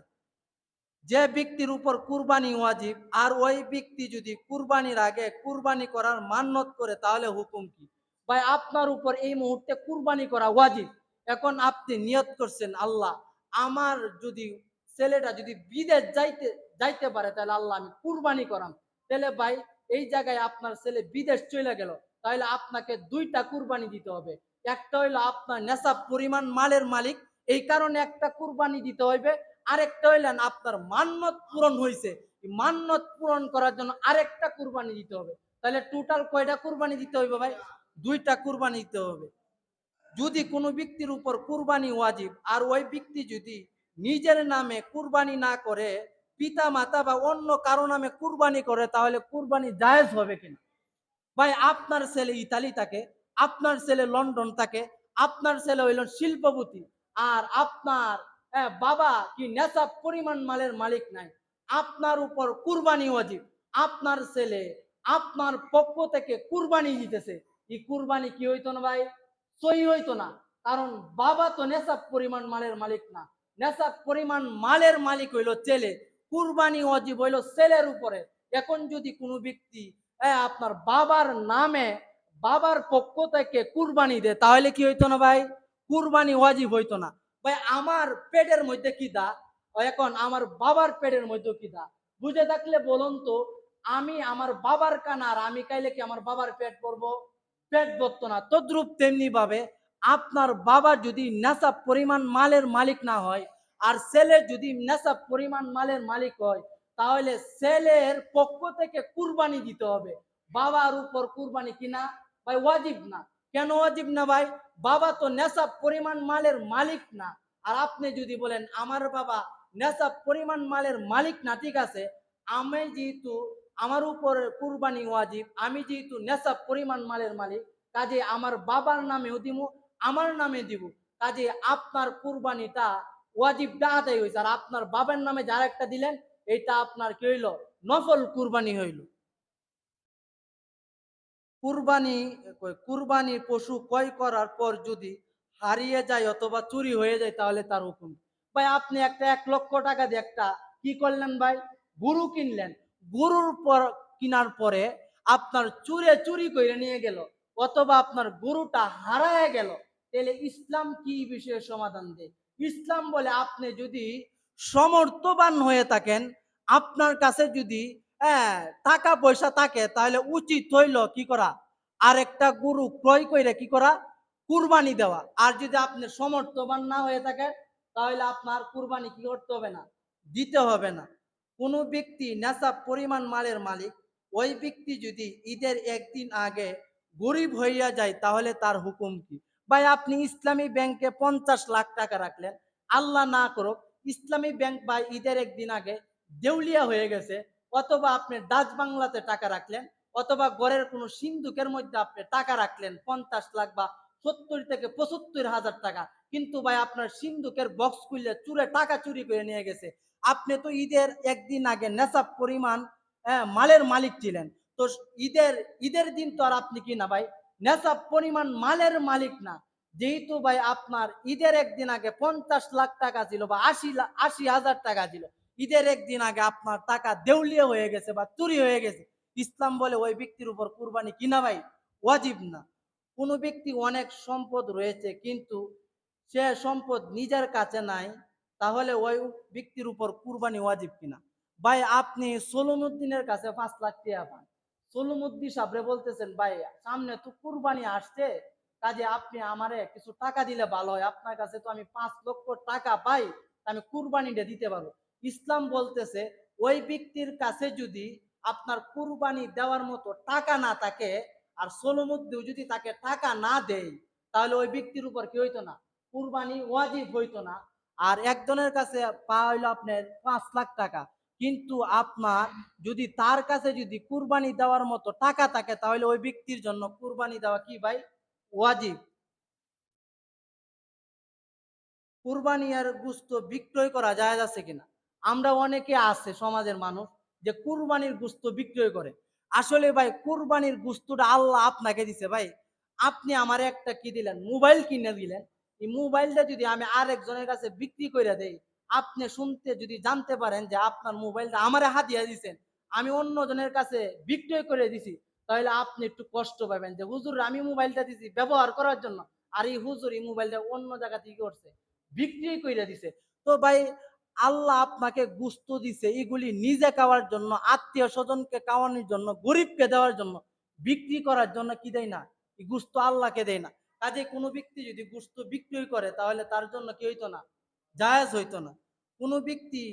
যে ব্যক্তির উপর কুরবানি ওয়াজিব, আর ওই ব্যক্তি যদি কুরবানির আগে কুরবানি করার মান্যত করে, তাহলে হুকুম কি? ভাই আপনার উপর এই মুহূর্তে কুরবানি করা ওয়াজিব। এখন আপনি নিয়ত করছেন, আল্লাহ আমার যদি ছেলেটা যদি বিদেশ যাইতে যাইতে পারে, তাহলে আল্লাহ আমি কুরবানি করাম। তাহলে ভাই এই জায়গায় আপনার ছেলে বিদেশ চলে গেল, তাহলে আপনাকে 2টা কুরবানি দিতে হবে। একটা হইলো আপনার নেশাব পরিমাণ মালের মালিক, এই কারণে একটা কুরবানি দিতে হইবে। আরেকটা হইলেন আপনার মান্যত পূরণ হয়েছে, মান্যত পূরণ করার জন্য আরেকটা কুরবানি দিতে হবে। তাহলে টোটাল কয়টা কুরবানি দিতে হইবে ভাই? 2টা কুরবানি দিতে হবে। যদি কোনো ব্যক্তির উপর কুরবানি ওয়াজিব, আর ওই ব্যক্তি যদি নিজের নামে কুরবানি না করে, পিতা মাতা বা অন্য কারো নামে কুরবানি করে, তাহলে কুরবানি জায়েজ হবে কিনা? ভাই আপনার ছেলে ইতালি থাকে, আপনার ছেলে লন্ডন থাকে, আপনার ছেলে হইল শিল্পপতি, আর আপনার বাবা কি নেশাব পরিমাণ মালের মালিক নাই, আপনার উপর কুরবানি ওয়াজিব, আপনার ছেলে আপনার পক্ষ থেকে কুরবানি দিতেছে, এই কুরবানি কি হইতো না ভাই? সহি হইতো না। কারণ বাবা তো নেশাব পরিমাণ মালের মালিক না, নেশাব পরিমাণ মালের মালিক হইলো ছেলে। কুরবানি ওয়াজিব হইলো ছেলের উপরে। এখন যদি কোনো ব্যক্তি আপনার বাবার নামে বাবার পক্ষ থেকে কুরবানি দেয়, তাহলে কি হইতো না ভাই? কুরবানি ওয়াজিব হইতো না। ভাই আমার পেটের মধ্যে কি দা, এখন আমার বাবার পেটের মধ্যে কি দা, বুঝে থাকলে বলুন তো। আমি আমার বাবার কানা আর আমি কাইলে কি আমার বাবার পেট পড়বো? পেট ভরতো না। তদ্রুপ তেমনি ভাবে আপনার বাবা যদি নেশাব পরিমাণ মালের মালিক না হয় আর ছেলে যদি নেশাব পরিমাণ মালের মালিক হয়, তাহলে ছেলের পক্ষ থেকে কুরবানি দিতে হবে। বাবার উপর কুরবানি কিনা ভাই ওয়াজিব না। কেন ওয়াজিব না ভাই? বাবা তো নেশাব পরিমাণ মালের মালিক না। আর আপনি যদি বলেন আমার বাবা নেশাব পরিমাণ মালের মালিক না, ঠিক আছে, আমি যেহেতু আমার উপরে কুরবানি ওয়াজিব, আমি যেহেতু নেশাব পরিমাণ মালের মালিক, কাজে আমার বাবার নামেও দিব, আমার নামে দিব, কাজে আপনার কুরবানিটা ওয়াজিবটা আদায় হয়েছে। আর আপনার বাবার নামে যারা একটা দিলেন, এটা আপনার কি হইল? নফল কুরবানি হইল। কুরবানি কুরবানি পশু ক্রয় করার পর যদি হারিয়ে যায় অথবা চুরি হয়ে যায়, তাহলে তার হুকুম ভাই? আপনি একটা 1 লক্ষ টাকা দিয়ে একটা কি করলেন ভাই? গরু কিনলেন। গরুর পর কিনার পরে আপনার চুরি করে নিয়ে গেল, অথবা আপনার গরুটা হারায় গেল, তাহলে ইসলাম কি বিষয়ে সমাধান দেয়? ইসলাম বলে আপনি যদি সমর্থবান হয়ে থাকেন, আপনার কাছে যদি হ্যাঁ টাকা পয়সা থাকে, তাহলে উচিত হইল কি করা? আরেকটা গরু ক্রয় করে কি করা? কুরবানি দেওয়া। আর যদি আপনি সমর্থবান না হয়ে থাকেন, তাহলে আপনার কুরবানি কি করতে হবে না? দিতে হবে না। কোনো ব্যক্তি নেশাব পরিমাণ মালের মালিক, ওই ব্যক্তি যদি ঈদের একদিন আগে গরিব হইয়া যায়, তাহলে তার হুকুম কি? ভাই আপনি ইসলামী ব্যাংকে 50 লাখ টাকা রাখলেন, আল্লাহ না করুক ইসলামী ব্যাংক বা ঈদের একদিন আগে দেউলিয়া হয়ে গেছে, অথবা আপনি ডাচ বাংলাতে টাকা রাখলেন, অথবা ঘরের কোনো সিন্ধুকের মধ্যে আপনি টাকা রাখলেন 50 লাখ বা 70 থেকে 75 হাজার টাকা, কিন্তু ভাই আপনার সিন্ধুকের বক্স খুললে চুরে টাকা চুরি করে নিয়ে গেছে। আপনি তো ঈদের একদিন আগে নেশাব পরিমাণ মালের মালিক ছিলেন। তো ঈদের ঈদের দিন তো আর আপনি কি না ভাই নেশাব পরিমাণ মালের মালিক না। যেহেতু ভাই আপনার ঈদের একদিন আগে 50 লাখ টাকা ছিল বা 80 হাজার টাকা ছিল, ঈদের একদিন আগে আপনার টাকা দেউলিয়া হয়ে গেছে বা চুরি হয়ে গেছে, ইসলাম বলে ওই ব্যক্তির উপর কুরবানি কিনা ভাই ওয়াজিব না। কোনো ব্যক্তি অনেক সম্পদ রয়েছে কিন্তু সে সম্পদ নিজের কাছে নাই, তাহলে ওই ব্যক্তির উপর কুরবানি ওয়াজিব কিনা? ভাই আপনি সলিমুদ্দিনের কাছে 5 লাখ টাকা পান, সলিমুদ্দিন সাহেবরে বলতেছেন ভাই সামনে তো কুরবানি আসছে, কাজে আপনি আমারে কিছু টাকা দিলে ভালো হয়, আপনার কাছে তো আমি 5 লক্ষ টাকা পাই, আমি কুরবানিটা দিতে পারবো। ইসলাম বলতেছে ওই ব্যক্তির কাছে যদি আপনার কুরবানি দেওয়ার মতো টাকা না থাকে, আর সলিমুদ্দিন যদি তাকে টাকা না দেয়, তাহলে ওই ব্যক্তির উপর কি হইতো না? কুরবানি ওয়াজিব হইতো না। আর একজনের কাছে পা হইলো আপনার 5 লাখ টাকা, কিন্তু আপনার যদি তার কাছে যদি কুরবানি দেওয়ার মতো টাকা থাকে, তাহলে ওই ব্যক্তির জন্য কুরবানি দেওয়া কি ভাই? ওয়াজিব। কুরবানি আর গোস্ত বিক্রয় করা জায়েজ আছে কিনা? আমরা অনেকে আছে সমাজের মানুষ যে কুরবানির গোস্ত বিক্রয় করে। আসলে ভাই কুরবানির গোস্তটা আল্লাহ আপনাকে দিছে ভাই। আপনি আমার একটা কি দিলেন? মোবাইল কিনে দিলেন। এই মোবাইলটা যদি আমি আরেকজনের কাছে বিক্রি করে দেই, আপনি শুনতে যদি জানতে পারেন যে আপনার মোবাইলটা আমারে হাদিয়া দিছেন, আমি অন্যজনের কাছে বিক্রয় করে দিছি, তাহলে আপনি একটু কষ্ট পাবেন যে হুজুর আমি মোবাইলটা দিছি ব্যবহার করার জন্য, আর এই হুজুর এই মোবাইলটা অন্য জায়গা থেকে করছে, বিক্রি করে দিছে। তো ভাই আল্লাহ আপনাকে গুস্ত দিছে এগুলি নিজে খাওয়ার জন্য, আত্মীয় স্বজনকে খাওয়ানোর জন্য, গরিবকে দেওয়ার জন্য, বিক্রি করার জন্য কি দেয় না? এই গুস্ত আল্লাহকে দেয় না। কাজে কোনো ব্যক্তি যদি গুস্ত বিক্রি করে, তাহলে তার জন্য কি হইতো না? জায়েজ হইতো না। কোনো ব্যক্তি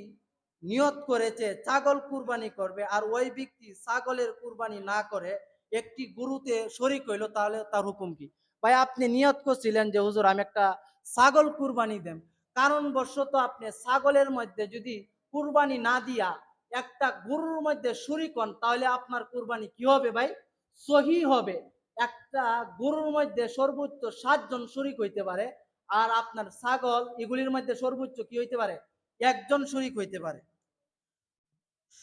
নিয়ত করেছে ছাগল কুরবানি করবে, আর ওই ব্যক্তি ছাগলের কুরবানি না করে একটি গরুতে শরিক হইলো, তাহলে তার হুকুম কি? ভাই আপনি নিয়ত করছিলেন যে হুজুর আমি একটা ছাগল কুরবানি দেন, কারণবশত আপনি ছাগলের মধ্যে যদি কুরবানি না দিয়া একটা গরুর মধ্যে শরিক হন, তাহলে আপনার কুরবানি কি হবে ভাই? সহি হবে। একটা গরুর মধ্যে সর্বোচ্চ 7 জন শরিক হইতে পারে, আর আপনার ছাগল এগুলির মধ্যে সর্বোচ্চ কি হইতে পারে? একজন শরিক হইতে পারে।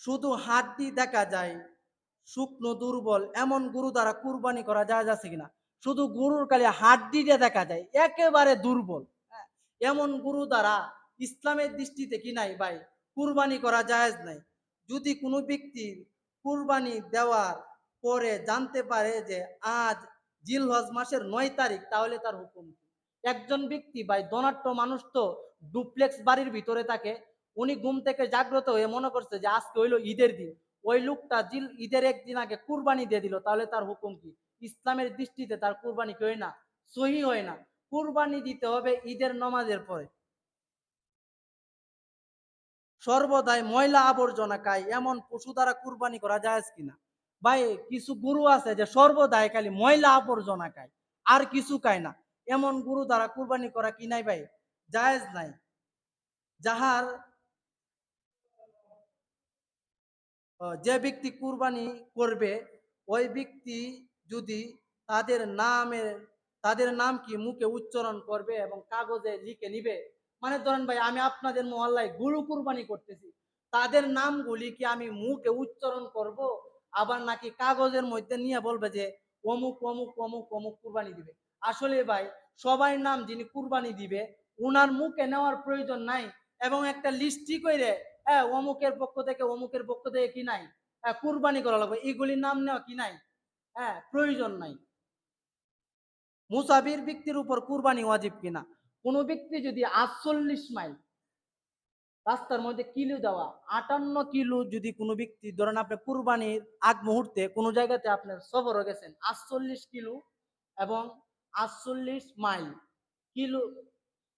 শুধু হাড্ডি দেখা যায়, শুকনো দুর্বল এমন গরু দ্বারা কুরবানি করা যায় যাচ্ছে কিনা? শুধু গরুর খালি হাড্ডিটা দেখা যায় একেবারে দুর্বল, হ্যাঁ, এমন গরু দ্বারা ইসলামের দৃষ্টিতে কি নাই ভাই, কুরবানি করা জায়েজ নাই। যদি কোনো ব্যক্তি কুরবানি দেওয়ার পরে জানতে পারে যে আজ জিলহজ মাসের ৯ তারিখ, তাহলে তার হুকুম কি? একজন ব্যক্তি ভাই, ধনাঢ্য মানুষ তো, ডুপ্লেক্স বাড়ির ভিতরে থাকে, উনি ঘুম থেকে জাগ্রত হয়ে মনে করছে যে আজকে হইলো ঈদের দিন, ওই লোকটা ঈদের একদিন আগে কুরবানি দিয়ে দিল, তাহলে তার হুকুম কি? ইসলামের দৃষ্টিতে তার কুরবানি কি হয় না? সহি হয় না। কুরবানি দিতে হবে ঈদের নমাজের পরে। সর্বদাই ময়লা আবর্জনা খায় এমন পশু দ্বারা কুরবানি করা যায় কিনা? ভাই, কিছু গরু আছে যে সর্বদাই খালি ময়লা আবর্জনা খায়, আর কিছু খায় না, এমন গরু দ্বারা কুরবানি করা কি নাই ভাই? জায়েজ নাই। যাহার যে ব্যক্তি কুরবানি করবে, ওই ব্যক্তি যদি তাদের নামের তাদের নাম কি মুখে উচ্চারণ করবে এবং কাগজে লিখে নিবে। মানে ধরেন ভাই, আমি আপনাদের মহল্লায় গরু কুরবানি করতেছি, তাদের নামগুলি কি আমি মুখে উচ্চারণ করব, আবার নাকি কাগজের মধ্যে নিয়ে বলবে যে অমুক অমুক অমুক অমুক কুরবানি দিবে? আসলে ভাই, সবাই নাম যিনি কুরবানি দিবে উনার মুখে নেওয়ার প্রয়োজন নাই, এবং একটা লিস্টি করে, হ্যাঁ, অমুকের পক্ষ থেকে অমুকের পক্ষ থেকে কি নাই, কুরবানি করা লাগবে, এগুলির নাম নেওয়া কি নাই, হ্যাঁ, প্রয়োজন নাই। মুসাফির ব্যক্তির উপর কুরবানি ওয়াজিব কিনা? কোন ব্যক্তি যদি 48 মাইল রাস্তার মধ্যে কিলো দেওয়া, 58 কিলো, যদি কোনো ব্যক্তি ধরেন আপনি কুরবানির আগ মুহূর্তে কোনো জায়গাতে আপনার সফরে গেছেন, 48 কিলো এবং 48 মাইল, কিলো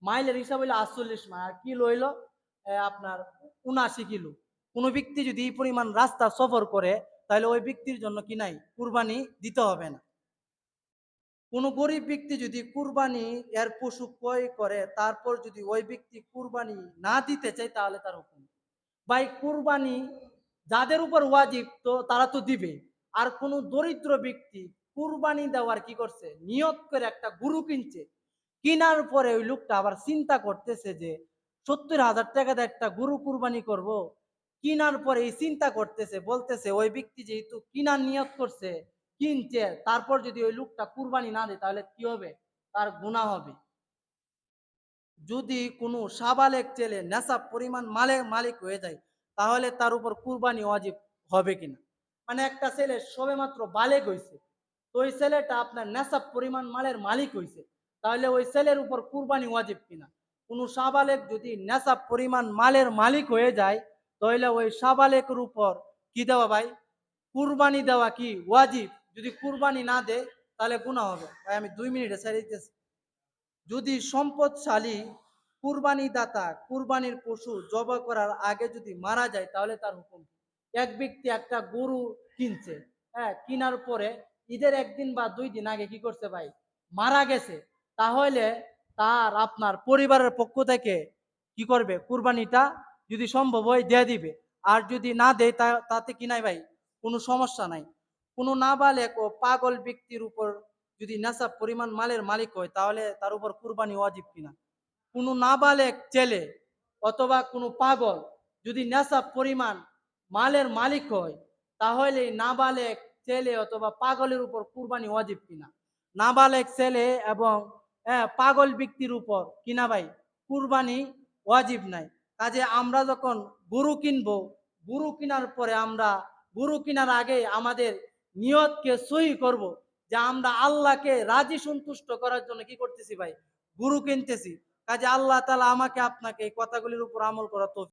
মাইলের হিসাব হইলো 48 মাইল, আর কিলো হইলো আপনার 79 কিলো। কোনো ব্যক্তি যদি এই পরিমাণ রাস্তা সফর করে, তাহলে ওই ব্যক্তির জন্য কি নাই, কুরবানি দিতে হবে না। কোনো গরিব ব্যক্তি যদি কুরবানি এর পশু ক্রয় করে, তারপর যদি ওই ব্যক্তি কুরবানি না দিতে চায়, তাহলে তার হুকুম। ভাই, কুরবানি যাদের উপর ওয়াজিব তো তারা তো দিবে। আর কোন দরিদ্র ব্যক্তি কুরবানি দেওয়ার কি করছে, নিয়ত করে একটা গরু কিনছে, কিনার পরে ওই লোকটা আবার চিন্তা করতেছে যে ৭০,০০০ টাকা দিয়ে একটা গরু কুরবানি করব, কিনার পরে এই চিন্তা করতেছে, বলতেছে ওই ব্যক্তি যেহেতু কিনার নিয়ত করছে, কিনছে, তারপর যদি ওই লোকটা কুরবানি না দেয়, তাহলে কি হবে? তার গুনাহ হবে। যদি কোনো সাবালেক ছেলে নেশাব পরিমাণ মালিক হয়ে যায়, তাহলে তার উপর কুরবানি ওয়াজিব হবে কিনা? মানে একটা ছেলে সবেমাত্র বালেগ হয়েছে, তো ওই ছেলেটা আপনার নেশাব পরিমাণ মালের মালিক হয়েছে, তাহলে ওই ছেলের উপর কুরবানি ওয়াজিব কিনা? কোনো সাবালেক যদি নেশাব পরিমাণ মালের মালিক হয়ে যায়, তাহলে ওই সাবালেকের উপর কি দেওয়া ভাই, কুরবানি দেওয়া কি ওয়াজিব। যদি কুরবানি না দেয়, তাহলে গুনাহ হবে। ভাই, আমি 2 মিনিটে ছেড়ে দিতেছি। যদি সম্পদশালী কুরবানি দাতা কুরবানির পশু জবাই করার আগে যদি মারা যায়, তাহলে তার হুকুম কি? এক ব্যক্তি একটা গরু কিনছে, হ্যাঁ, কিনার পরে ঈদের একদিন বা 2 দিন আগে কি করছে ভাই, মারা গেছে, তাহলে তার আপনার পরিবারের পক্ষ থেকে কি করবে, কুরবানিটা যদি সম্ভব হয় দিয়ে দিবে। আর যদি না দেয়, তাতে কি নাই ভাই, কোনো সমস্যা নাই। কোনো নাবালেগ ও পাগল ব্যক্তির উপর যদি নেশাব পরিমাণ মালের মালিক হয়, তাহলে তার উপর কুরবানি ওয়াজিব কিনা? কোনো নাবালেগ ছেলে অথবা কোনো পাগল যদি নেশাব পরিমাণ মালের মালিক হয়, তাহলে নাবালেগ ছেলে অথবা পাগলের উপর কুরবানি ওয়াজিব কিনা? নাবালেগ ছেলে এবং পাগল ব্যক্তির উপর কিনা ভাই, কুরবানি ওয়াজিব নাই। কাজে আমরা যখন গরু কিনবো, গরু কেনার পরে আমরা গরু কেনার আগে আমাদের নিয়তকে সহি করব, যে আমরা আল্লাহকে রাজি সন্তুষ্ট করার জন্য কি করতেছি ভাই, গরু কিনতেছি। কাজে আল্লাহ তাআলা আমাকে আপনাকে এই কথাগুলির উপর আমল করা তৌফিক